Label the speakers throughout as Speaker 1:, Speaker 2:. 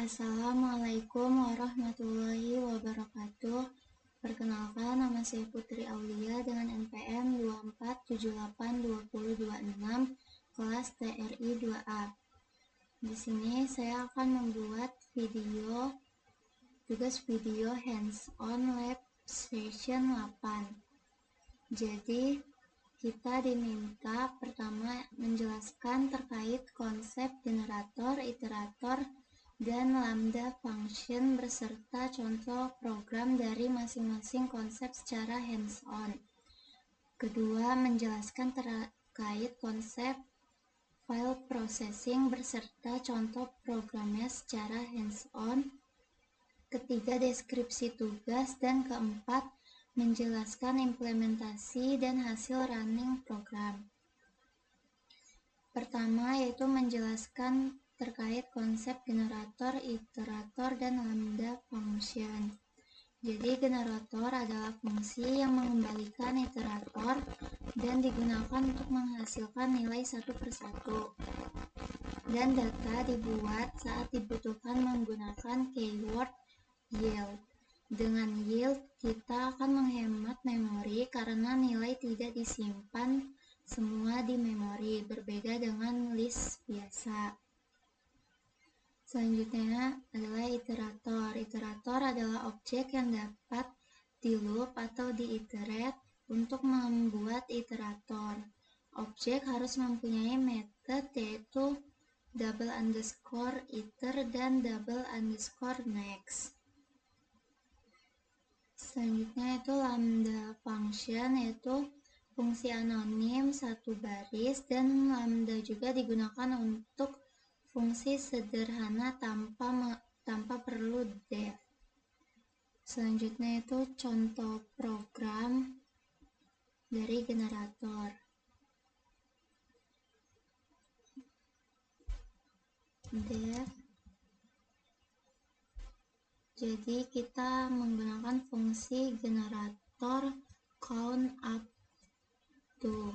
Speaker 1: Assalamualaikum warahmatullahi wabarakatuh. Perkenalkan, nama saya Putri Aulia dengan NPM 24782026 kelas TRI 2A. Di sini saya akan membuat tugas video hands-on lab session 8. Jadi, kita diminta pertama menjelaskan terkait konsep generator, iterator, dan lambda function beserta contoh program dari masing-masing konsep secara hands-on. Kedua, menjelaskan terkait konsep file processing beserta contoh programnya secara hands-on. Ketiga, deskripsi tugas. Dan keempat, menjelaskan implementasi dan hasil running program. Pertama, yaitu menjelaskan terkait konsep generator, iterator, dan lambda function. Jadi, generator adalah fungsi yang mengembalikan iterator dan digunakan untuk menghasilkan nilai satu persatu. Dan data dibuat saat dibutuhkan menggunakan keyword yield. Dengan yield, kita akan menghemat memori karena nilai tidak disimpan semua di memori, berbeda dengan list biasa. Selanjutnya adalah iterator. Iterator adalah objek yang dapat di-loop atau di-iterate untuk membuat iterator. Objek harus mempunyai method yaitu double_iter dan double_next. Selanjutnya itu lambda function, yaitu fungsi anonim satu baris, dan lambda juga digunakan untuk fungsi sederhana tanpa perlu def. Selanjutnya itu contoh program dari generator. Def. Jadi kita menggunakan fungsi generator count up to.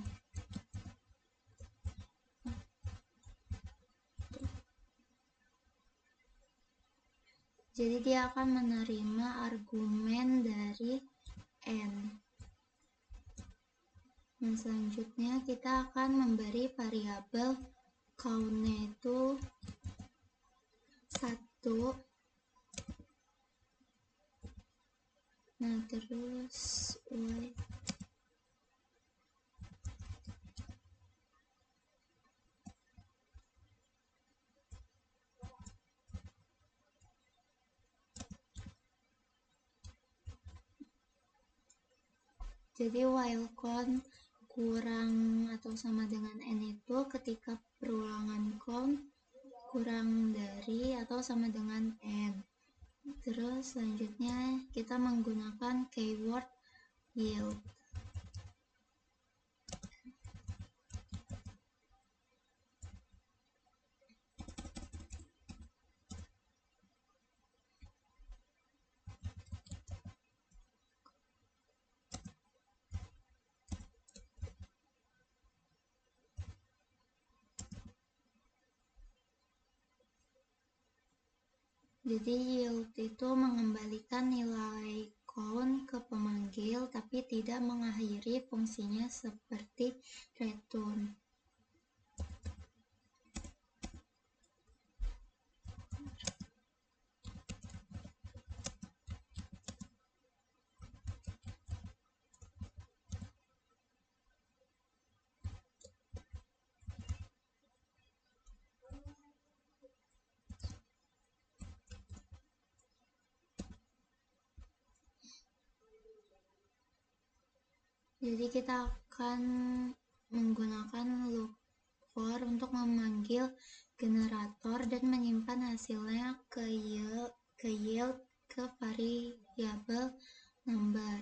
Speaker 1: Jadi dia akan menerima argumen dari n. Dan selanjutnya kita akan memberi variabel count-nya itu 1. Nah, terus y. Jadi while count kurang atau sama dengan n itu ketika perulangan count kurang dari atau sama dengan n. Terus selanjutnya kita menggunakan keyword yield. Jadi yield itu mengembalikan nilai count ke pemanggil tapi tidak mengakhiri fungsinya seperti return. Jadi kita akan menggunakan loop for untuk memanggil generator dan menyimpan hasilnya ke yield ke variabel number.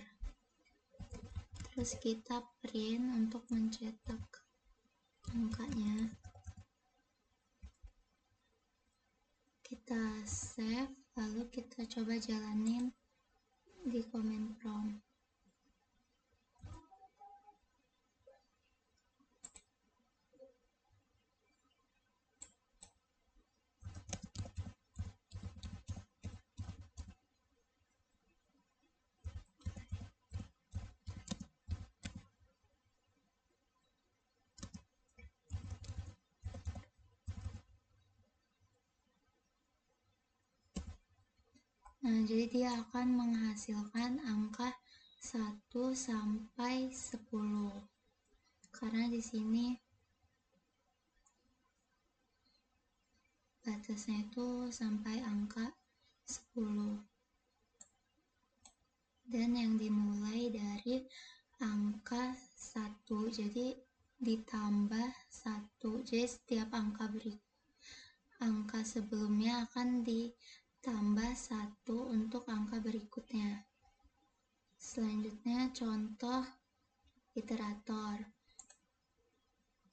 Speaker 1: Terus kita print untuk mencetak angkanya. Kita save, lalu kita coba jalanin di command prompt. Nah, jadi dia akan menghasilkan angka 1 sampai 10. Karena di sini batasnya itu sampai angka 10. Dan yang dimulai dari angka 1. Jadi ditambah 1. Jadi setiap angka sebelumnya akan ditambah 1 untuk angka berikutnya. Selanjutnya contoh iterator.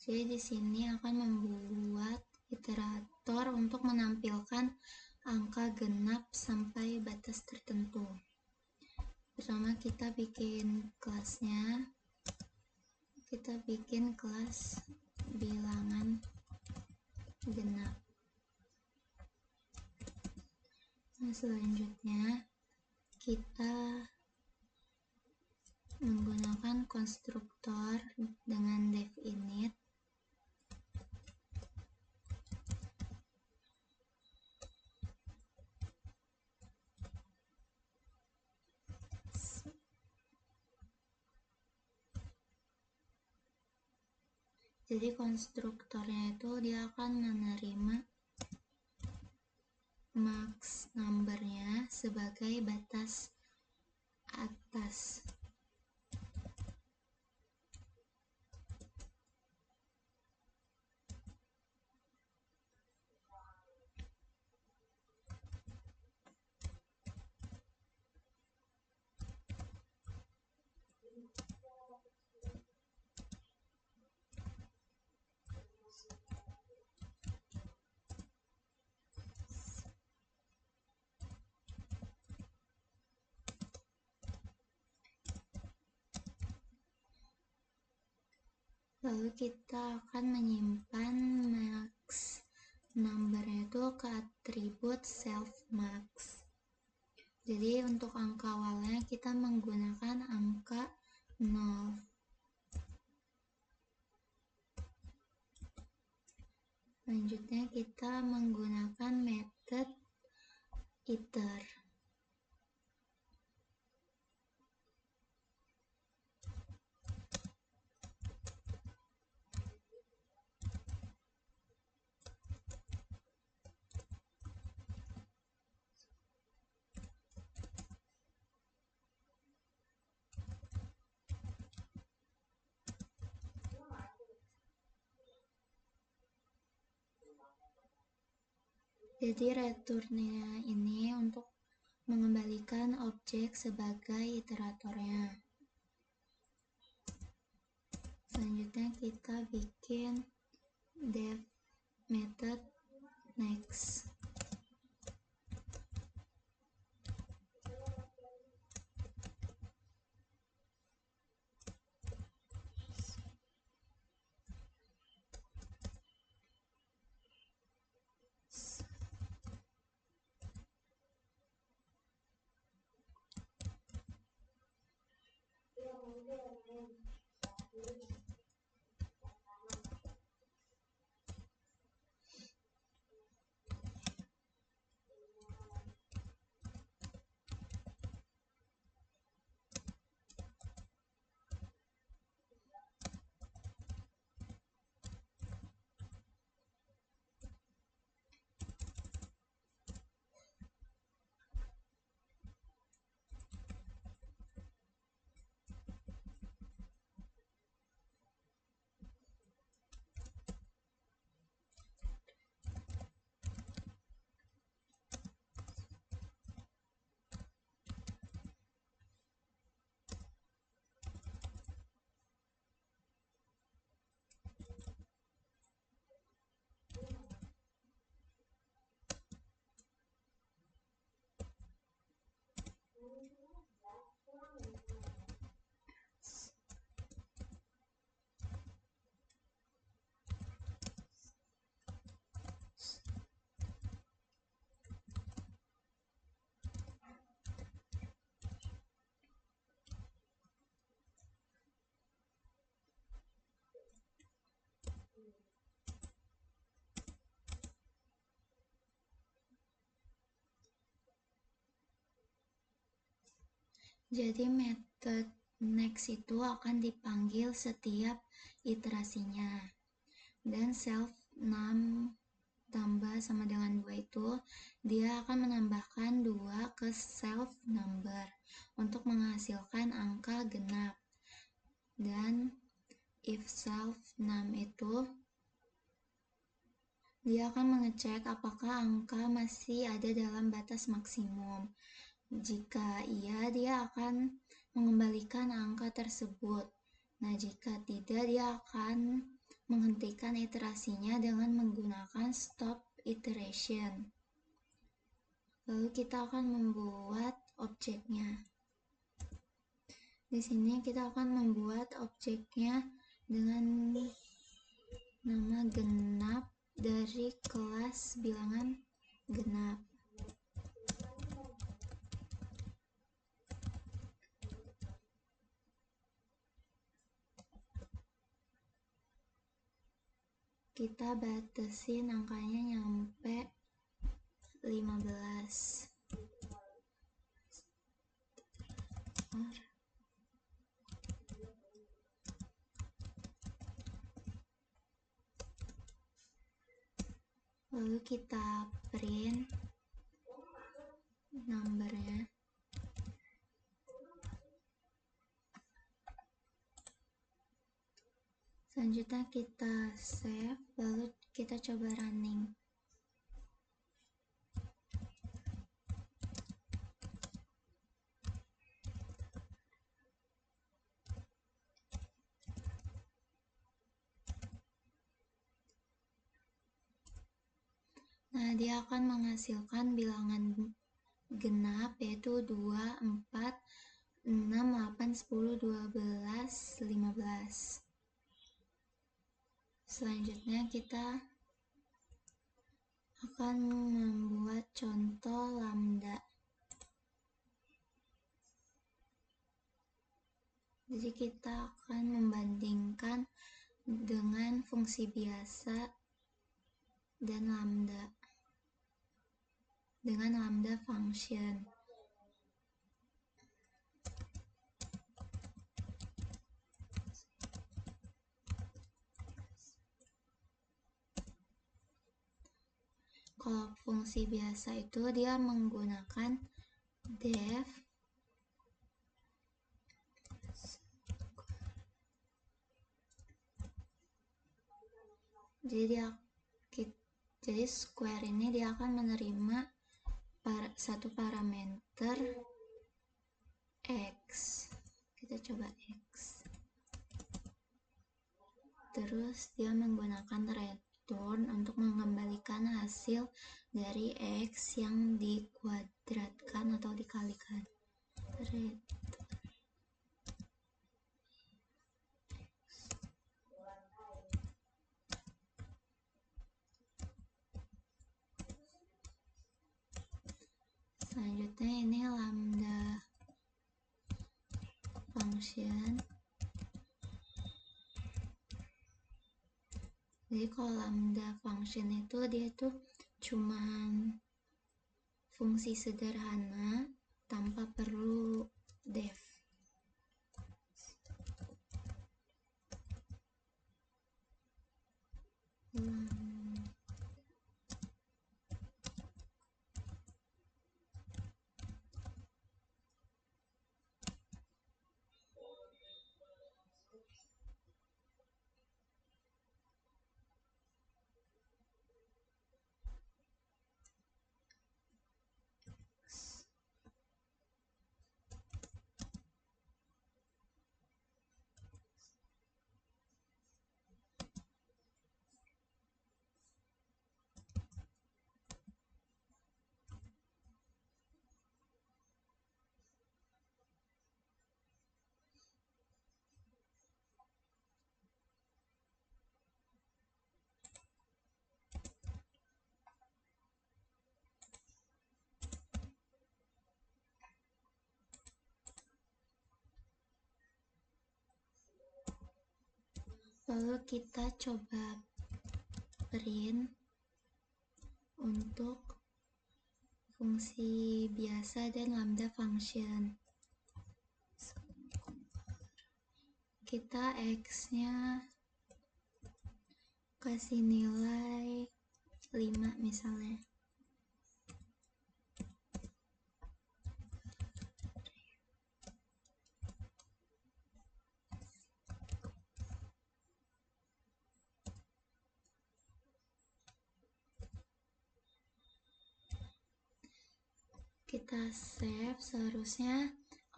Speaker 1: Jadi di sini akan membuat iterator untuk menampilkan angka genap sampai batas tertentu. Pertama kita bikin kelasnya. Kita bikin kelas bilangan genap. Nah, selanjutnya kita menggunakan konstruktor dengan def init. Jadi konstruktornya itu dia akan menerima max numbernya sebagai batas atas. Lalu kita akan menyimpan max number itu ke atribut self max. Jadi untuk angka awalnya kita menggunakan angka 0. Selanjutnya kita menggunakan method iter. Jadi returnnya ini untuk mengembalikan objek sebagai iteratornya. Selanjutnya kita bikin def method next. Jadi method next itu akan dipanggil setiap iterasinya. Dan self num tambah sama dengan 2 itu, dia akan menambahkan 2 ke self number untuk menghasilkan angka genap. Dan if self num itu, dia akan mengecek apakah angka masih ada dalam batas maksimum. Jika iya, dia akan mengembalikan angka tersebut. Nah, jika tidak, dia akan menghentikan iterasinya dengan menggunakan stop iteration. Lalu kita akan membuat objeknya. Di sini kita akan membuat objeknya dengan nama genap dari kelas bilangan genap. Kita batasin angkanya nyampe 15. Lalu kita print numbernya. Selanjutnya kita save, lalu kita coba running. Nah, dia akan menghasilkan bilangan genap yaitu 2, 4, 6, 8, 10, 12, 15. Selanjutnya kita akan membuat contoh lambda. Jadi kita akan membandingkan dengan fungsi biasa dan lambda dengan lambda function. Kalau fungsi biasa itu dia menggunakan def jadi square ini dia akan menerima satu parameter x. Kita coba x. Terus dia menggunakan return untuk mengembalikan hasil dari x yang dikuadratkan atau dikalikan. Selanjutnya ini lambda function. Jadi kalau lambda function itu dia tuh cuman fungsi sederhana tanpa perlu def. Lalu kita coba print untuk fungsi biasa dan lambda function. kita X-nya kasih nilai 5 misalnya. Kita save, seharusnya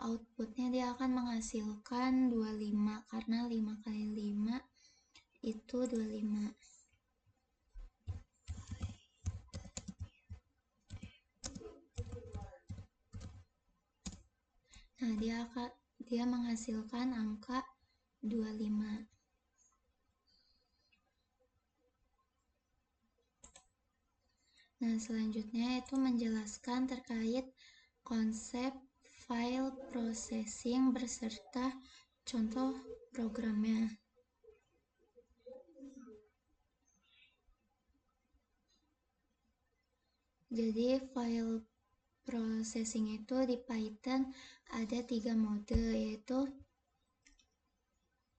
Speaker 1: outputnya dia akan menghasilkan 25 karena 5 kali 5 itu 25. Nah, dia menghasilkan angka 25. Nah, selanjutnya itu menjelaskan terkait konsep file processing beserta contoh programnya. Jadi file processing itu di Python ada 3 mode, yaitu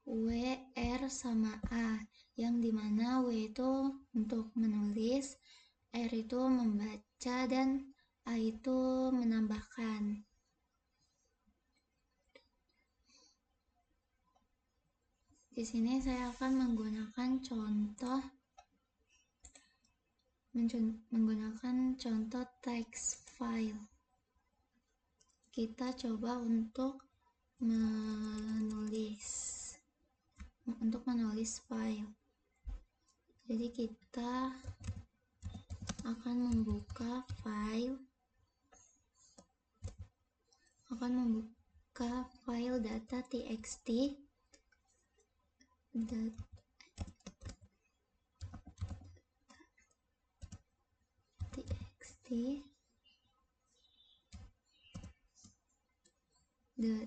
Speaker 1: W, R, sama A, yang dimana W itu untuk menulis, R itu membaca, dan A itu menambahkan. Di sini saya akan menggunakan contoh text file. Kita coba untuk menulis file. Jadi kita akan membuka file data.txt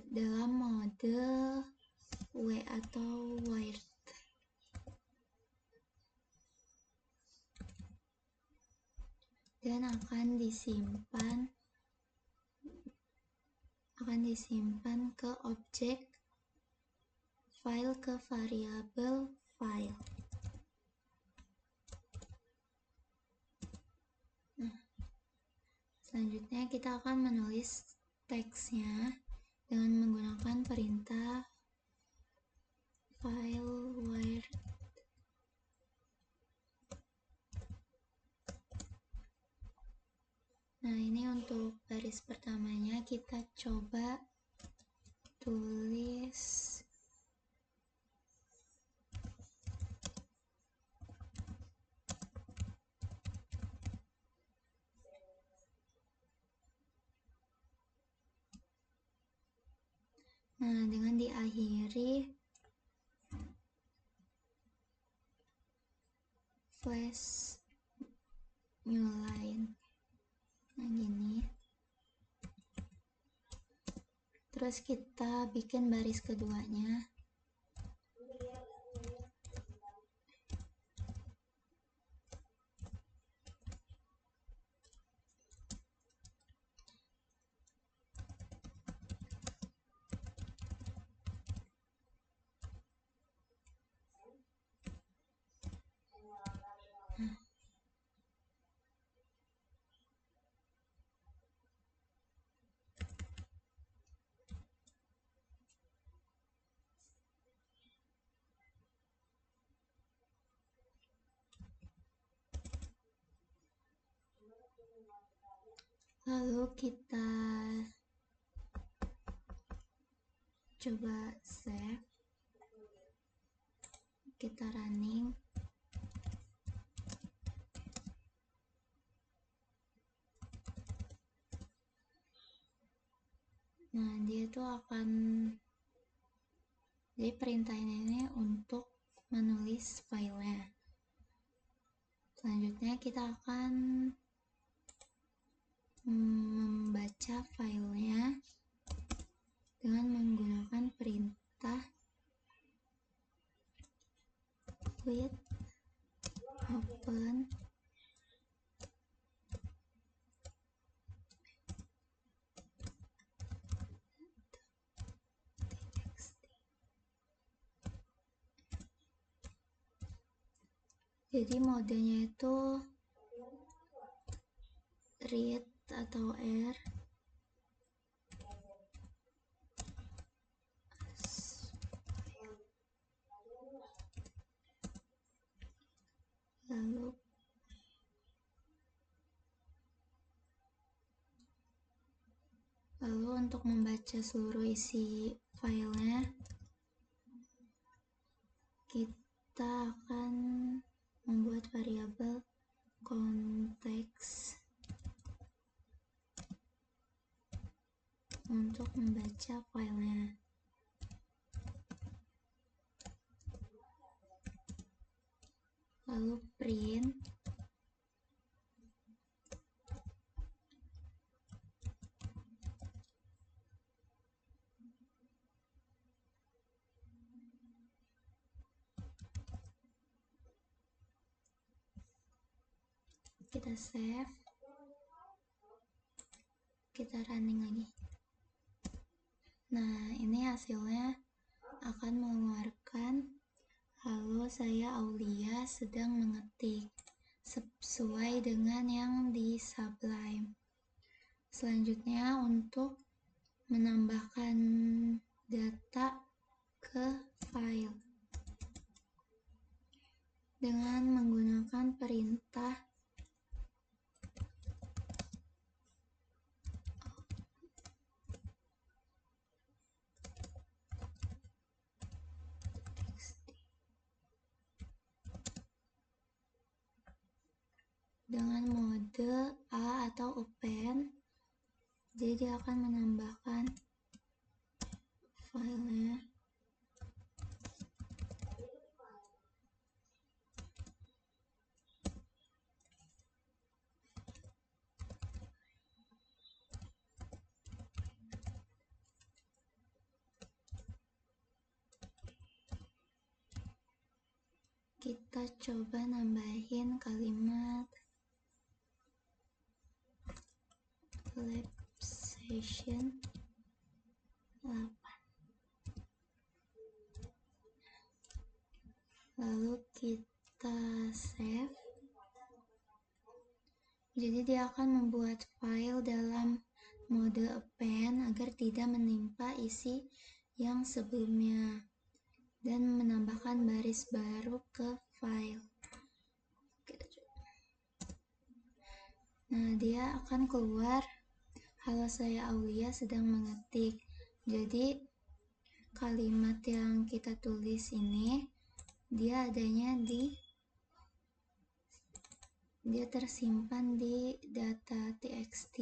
Speaker 1: dalam mode W atau Word. Dan akan disimpan ke objek file, ke variabel file. Nah, selanjutnya kita akan menulis teksnya dengan menggunakan perintah file word. Nah, ini untuk baris pertamanya kita coba tulis dengan diakhiri slash new line. Nah, gini. Terus kita bikin baris keduanya. Lalu kita coba save, kita running. Nah, jadi perintah ini untuk menulis filenya. Selanjutnya kita akan membaca filenya dengan menggunakan perintah with open Jadi modenya itu read atau R, lalu untuk membaca seluruh isi filenya, kita akan membuat variabel konteks untuk membaca filenya. Lalu print kita save, kita running lagi. Nah, ini hasilnya akan mengeluarkan halo, saya Aulia sedang mengetik, sesuai dengan yang di Sublime. Selanjutnya untuk menambahkan data ke file dengan menggunakan perintah dengan mode A atau open. Jadi dia akan menambahkan filenya. Kita coba nambahin kalimat lab session 8. Lalu kita save. Jadi dia akan membuat file dalam mode append agar tidak menimpa isi yang sebelumnya dan menambahkan baris baru ke file. Nah, dia akan keluar halo, saya Aulia sedang mengetik. Jadi kalimat yang kita tulis ini dia tersimpan di data txt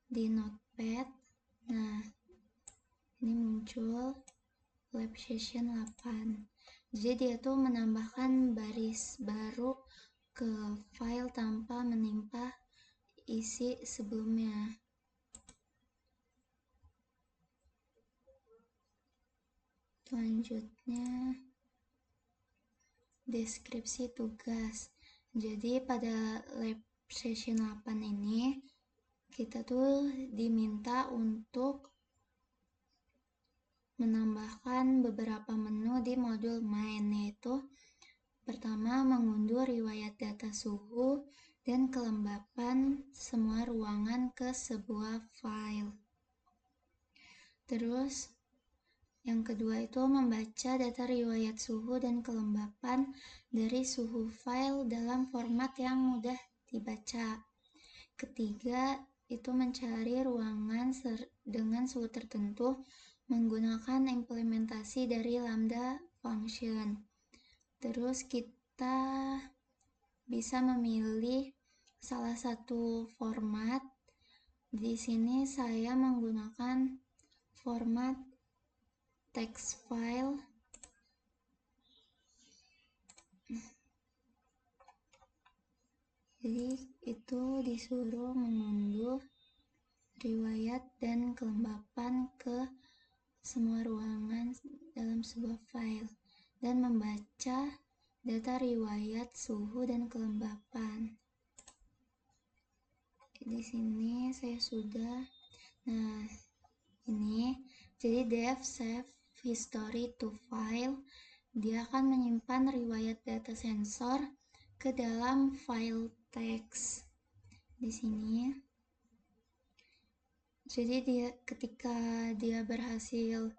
Speaker 1: di notepad. Nah, ini muncul lab session 8. Jadi dia tuh menambahkan baris baru ke file tanpa menimpa isi sebelumnya. Selanjutnya deskripsi tugas. Jadi pada lab session 8 ini kita tuh diminta untuk menambahkan beberapa menu di modul main, yaitu pertama mengunduh riwayat data suhu dan kelembapan semua ruangan ke sebuah file. Terus yang kedua itu membaca data riwayat suhu dan kelembapan dari suhu file dalam format yang mudah dibaca. Ketiga itu mencari ruangan dengan suhu tertentu menggunakan implementasi dari lambda function. Terus kita bisa memilih salah satu format. Di sini saya menggunakan format text file. Jadi itu disuruh mengunduh riwayat dan kelembapan ke semua ruangan dalam sebuah file dan membaca data riwayat suhu dan kelembapan. Di sini saya sudah. Nah, ini jadi dev save history to file. Dia akan menyimpan riwayat data sensor ke dalam file text di sini. Jadi ketika dia berhasil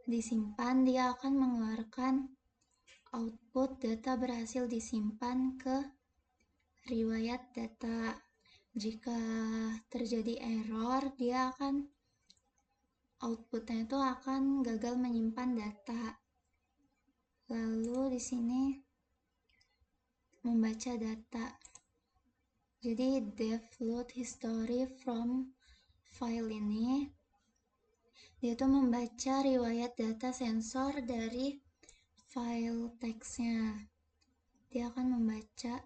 Speaker 1: disimpan, dia akan mengeluarkan output data berhasil disimpan ke riwayat data. Jika terjadi error, dia akan outputnya itu akan gagal menyimpan data. Lalu di sini membaca data. Jadi dev load history from file ini, dia tuh membaca riwayat data sensor dari file text-nya. Dia akan membaca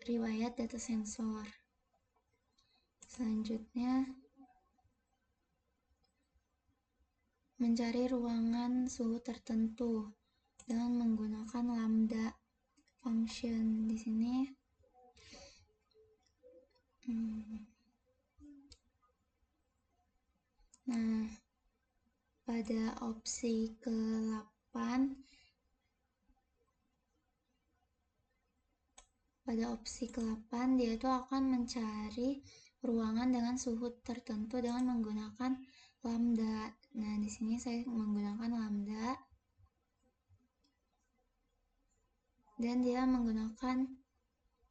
Speaker 1: riwayat data sensor. Selanjutnya mencari ruangan suhu tertentu dengan menggunakan lambda function di sini. Nah, pada opsi ke-8 dia itu akan mencari ruangan dengan suhu tertentu dengan menggunakan lambda. Nah, di sini saya menggunakan lambda dan dia menggunakan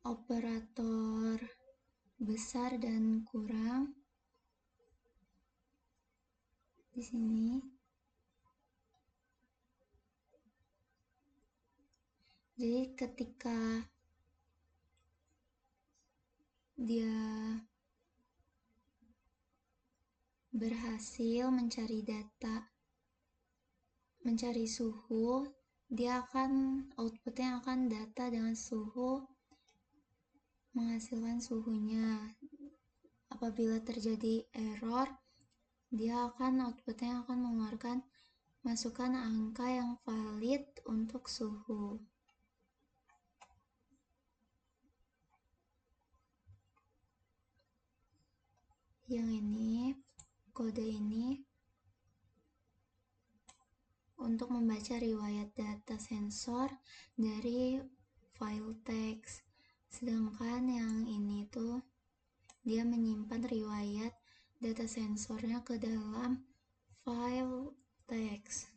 Speaker 1: operator besar dan kurang di sini. Jadi ketika dia berhasil mencari suhu, dia akan outputnya akan data dengan suhu, menghasilkan suhunya. Apabila terjadi error, dia akan outputnya akan mengeluarkan masukkan angka yang valid untuk suhu. Yang ini, kode ini untuk membaca riwayat data sensor dari file text. Sedangkan yang ini tuh dia menyimpan riwayat data sensornya ke dalam file text.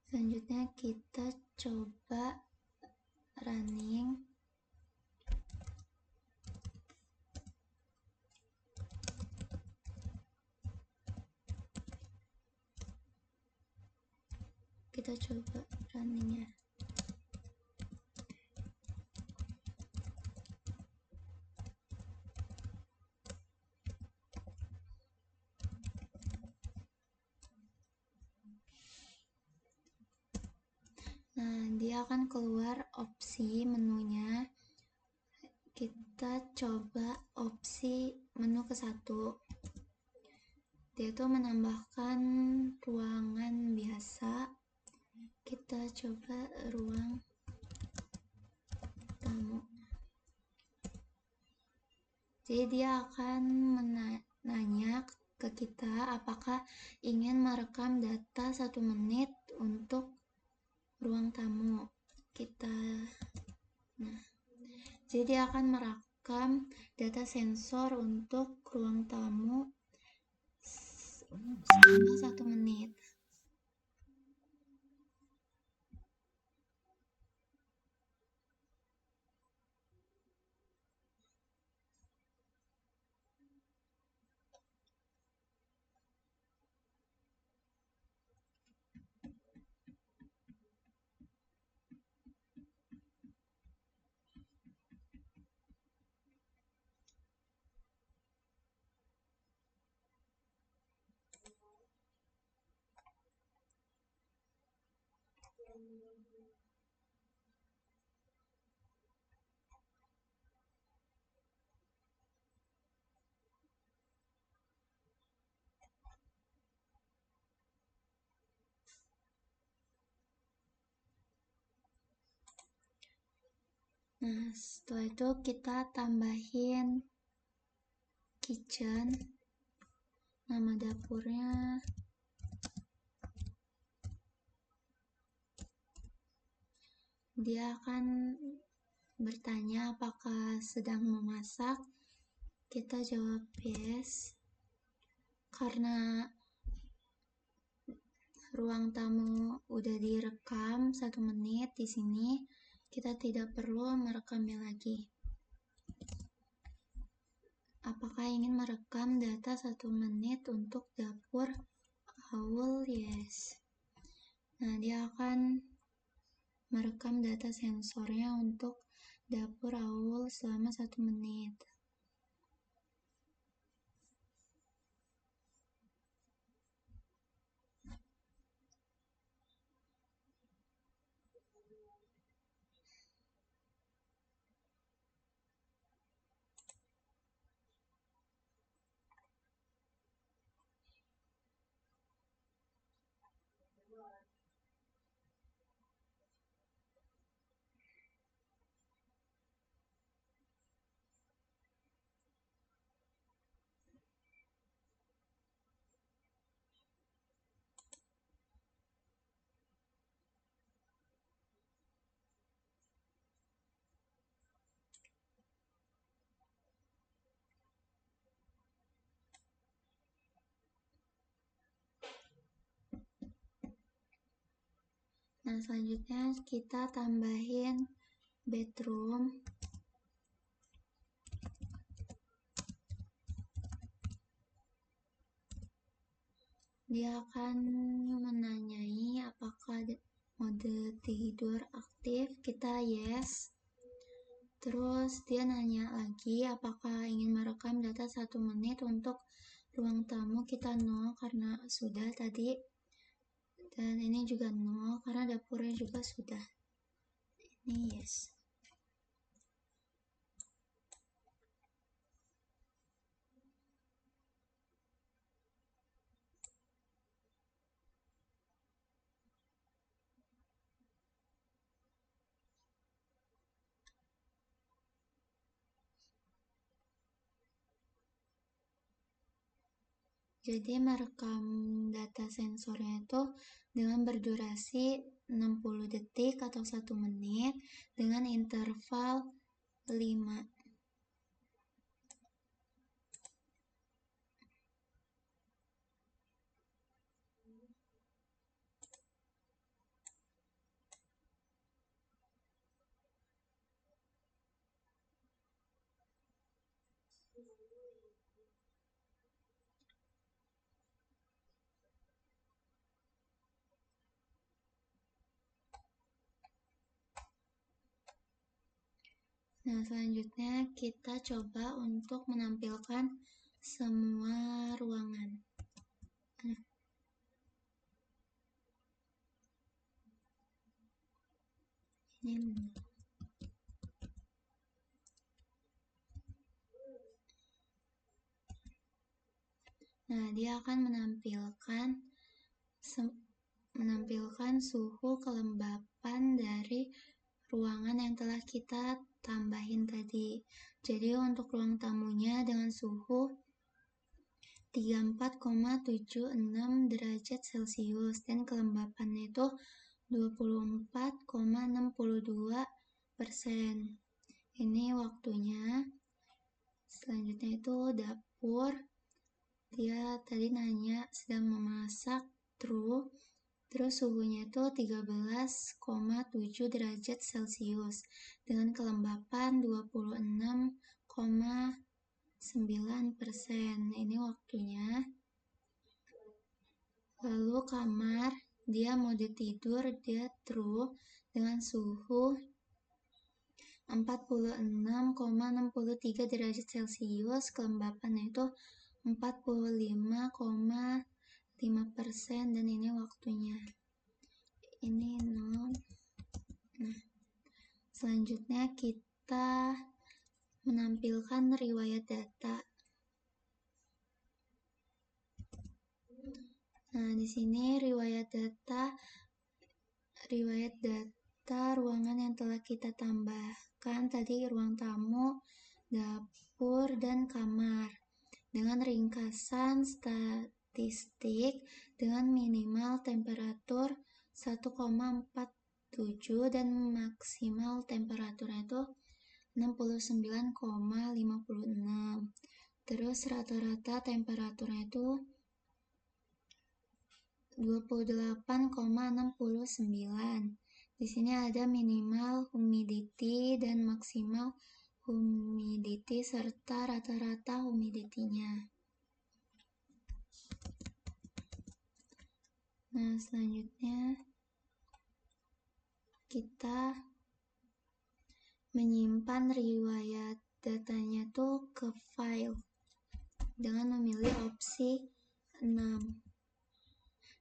Speaker 1: Selanjutnya kita coba running. Kita coba runningnya. Nah, dia akan keluar opsi menunya. Kita coba opsi menu ke-1. Dia itu menambahkan ruangan biasa. Kita coba ruang tamu. Jadi dia akan menanya ke kita apakah ingin merekam data 1 menit untuk ruang tamu kita. Jadi dia akan merekam data sensor untuk ruang tamu selama 1 menit. Nah, setelah itu kita tambahin kitchen, nama dapurnya Dia akan bertanya apakah sedang memasak. Kita jawab yes. Karena ruang tamu udah direkam 1 menit di sini, kita tidak perlu merekamnya lagi. Apakah ingin merekam data 1 menit untuk dapur Aul? Yes. Nah, dia akan merekam data sensornya untuk dapur Aul selama 1 menit. Nah, selanjutnya kita tambahin bedroom. Dia akan menanyai apakah mode tidur aktif. Kita yes. Terus dia nanya lagi apakah ingin merekam data 1 menit untuk ruang tamu. Kita no karena sudah tadi. Dan ini juga no karena dapurnya juga sudah. Ini yes. Jadi merekam data sensornya itu dengan berdurasi 60 detik atau 1 menit dengan interval 5. Nah, selanjutnya kita coba untuk menampilkan semua ruangan. Ini nah, dia akan menampilkan suhu kelembapan dari ruangan yang telah kita tambahin tadi. Jadi untuk ruang tamunya dengan suhu 34,76 derajat Celcius dan kelembapannya itu 24,62%. Ini waktunya. Selanjutnya itu dapur. Dia tadi nanya sedang memasak, true. Terus suhunya itu 13,7 derajat Celcius dengan kelembapan 26,9%. Ini waktunya. Lalu kamar, dia mode tidur, dia true dengan suhu 46,63 derajat Celcius, kelembapannya itu 45,5% dan ini waktunya. Ini no. Nah, selanjutnya kita menampilkan riwayat data. Nah, di sini riwayat data ruangan yang telah kita tambahkan tadi, ruang tamu, dapur, dan kamar dengan ringkasan statistik dengan minimal temperatur 1,48 7 dan maksimal temperaturnya itu 69,56. Terus rata-rata temperaturnya itu 28,69. Di sini ada minimal humidity dan maksimal humidity serta rata-rata humidity-nya. Nah, selanjutnya kita menyimpan riwayat datanya tuh ke file dengan memilih opsi 6.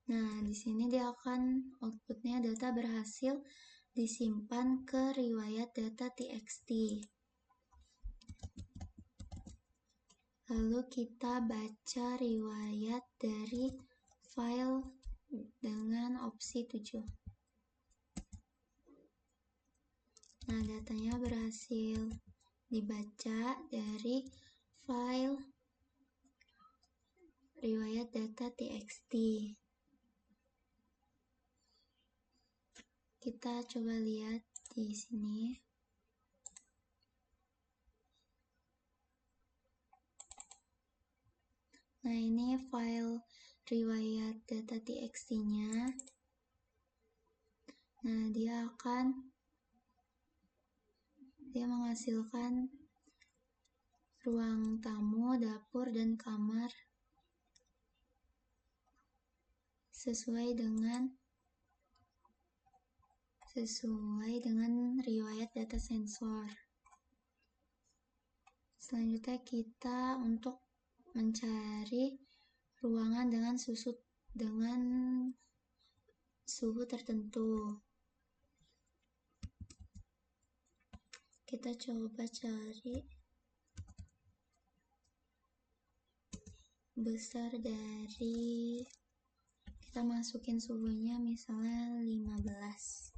Speaker 1: Nah, di sini dia akan outputnya data berhasil disimpan ke riwayat data txt. Lalu kita baca riwayat dari file dengan opsi 7. Nah, datanya berhasil dibaca dari file riwayat data txt. Kita coba lihat di sini. Nah, ini file riwayat data txt-nya. Nah, dia menghasilkan ruang tamu, dapur, dan kamar sesuai dengan riwayat data sensor. Selanjutnya kita untuk mencari ruangan dengan suhu tertentu. Kita coba cari besar dari, kita masukin suhunya misalnya 15.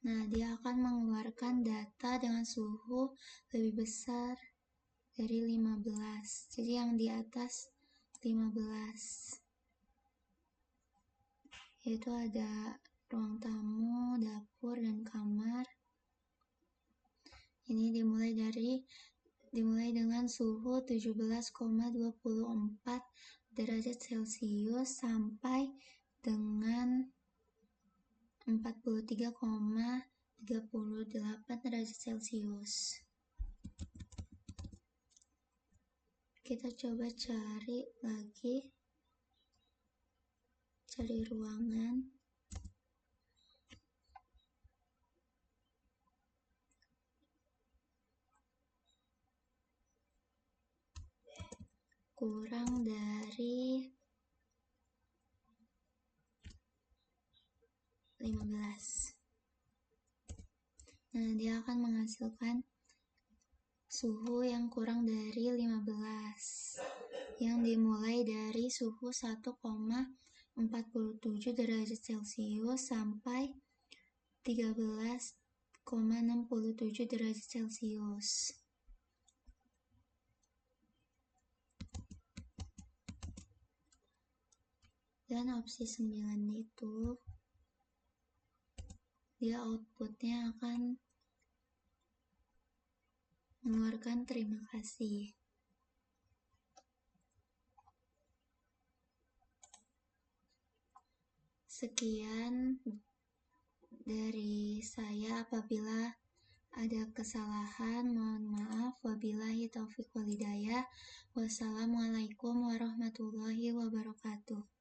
Speaker 1: Nah, dia akan mengeluarkan data dengan suhu lebih besar dari 15. Jadi yang di atas 15. Yaitu ada ruang tamu, dapur, dan kamar. Ini dimulai dengan suhu 17,24 derajat Celcius sampai dengan 43,38 derajat Celcius. Kita coba cari ruangan. Kurang dari 15. Nah, dia akan menghasilkan suhu yang kurang dari 15, yang dimulai dari suhu 1,47 derajat Celcius sampai 13,67 derajat Celcius. Dan opsi 9 itu dia outputnya akan mengeluarkan terima kasih. Sekian dari saya. Apabila ada kesalahan, mohon maaf. Wabillahi taufiq wal hidayah. Wassalamualaikum warahmatullahi wabarakatuh.